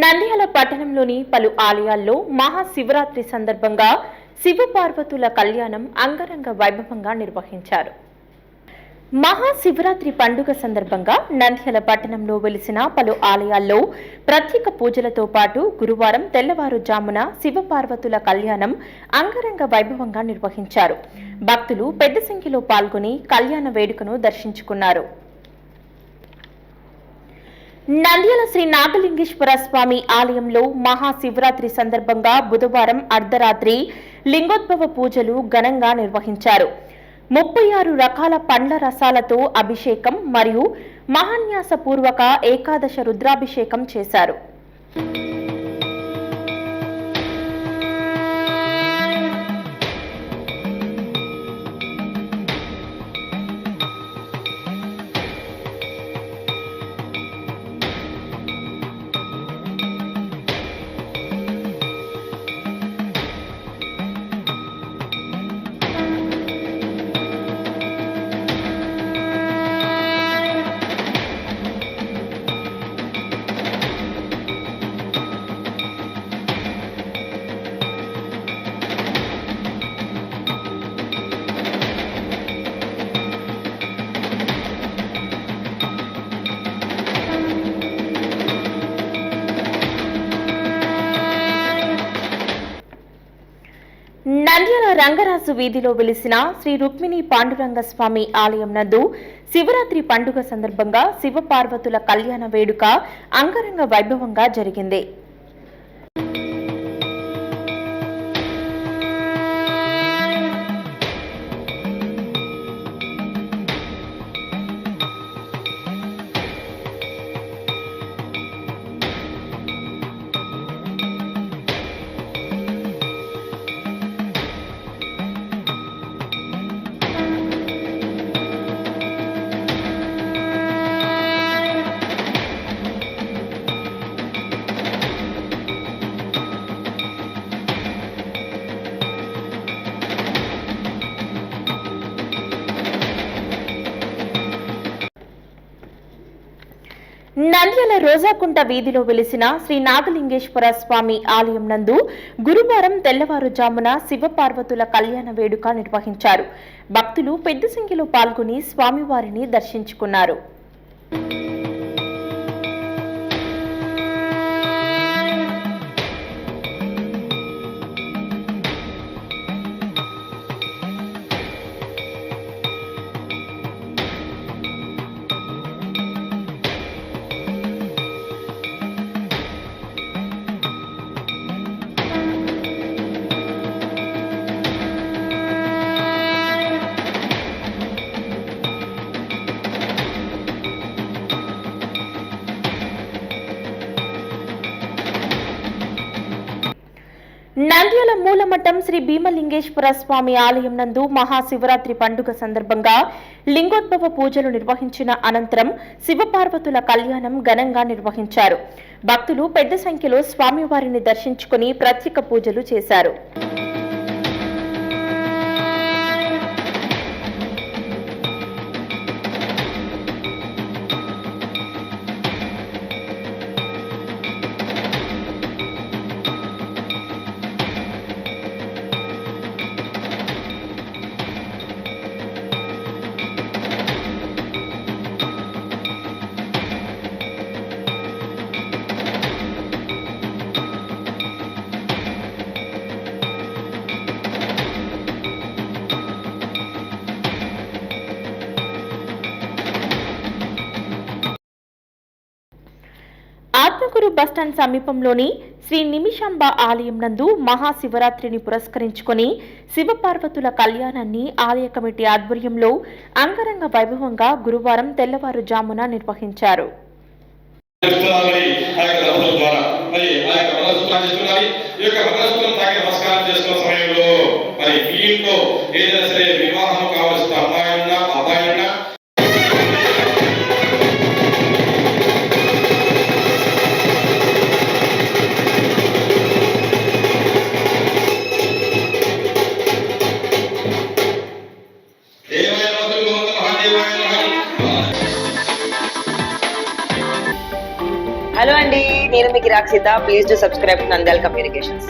నంద్యాల పట్టణంలోని పలు ఆలయాల్లో మహాశివరాత్రి సందర్భంగా శివపార్వతుల కళ్యాణం అంగరంగ వైభవంగా నిర్వహించారు. మహాశివరాత్రి పండుగ సందర్భంగా నంద్యాల పట్టణంలో వెలిసిన పలు ఆలయాల్లో ప్రత్యేక పూజలతో పాటు గురువారం తెల్లవారుజామున శివపార్వతుల కళ్యాణం అంగరంగ వైభవంగా నిర్వహించారు. భక్తులు పెద్ద సంఖ్యలో పాల్గొని కళ్యాణ వేడుకను దర్శించుకున్నారు. నంద్యాల శ్రీ నాగలింగేశ్వర స్వామి ఆలయంలో మహాశివరాత్రి సందర్భంగా బుధవారం అర్ధరాత్రి లింగోద్భవ పూజలు ఘనంగా నిర్వహించారు. 36 రకాల పండ్ల రసాలతో అభిషేకం మరియు మహాన్యాసపూర్వక ఏకాదశ రుద్రాభిషేకం చేశారు. నంద్యాల రంగరాజు వీధిలో వెలిసిన శ్రీ రుక్మిణి పాండురంగ స్వామి ఆలయం నందు శివరాత్రి పండుగ సందర్భంగా శివపార్వతుల కళ్యాణ వేడుక అంగరంగ వైభవంగా జరిగింది. నంద్యాల రోజాకుంట వీధిలో వెలిసిన శ్రీ నాగలింగేశ్వర స్వామి ఆలయం నందు గురువారం తెల్లవారుజామున శివపార్వతుల కళ్యాణ వేడుక నిర్వహించారు. భక్తులు పెద్ద సంఖ్యలో పాల్గొని స్వామివారిని దర్శించుకున్నారు. నంద్యాల మూలమఠం శ్రీ భీమలింగేశ్వర స్వామి ఆలయం నందు మహాశివరాత్రి పండుగ సందర్భంగా లింగోద్భవ పూజలు నిర్వహించిన అనంతరం శివపార్వతుల కళ్యాణం ఘనంగా నిర్వహించారు. భక్తులు పెద్ద సంఖ్యలో స్వామివారిని దర్శించుకుని ప్రత్యేక పూజలు చేశారు. ఆత్మకూరు బస్టాండ్ సమీపంలోని శ్రీ నిమిషాంబ ఆలయం నందు మహాశివరాత్రిని పురస్కరించుకొని శివపార్వతుల కళ్యాణాన్ని ఆలయ కమిటీ ఆధ్వర్యంలో అంగరంగ వైభవంగా గురువారం తెల్లవారుజామున నిర్వహించారు. హలో అండి, నేను మీకు Rakshitha. Please to subscribe Nandyal communications.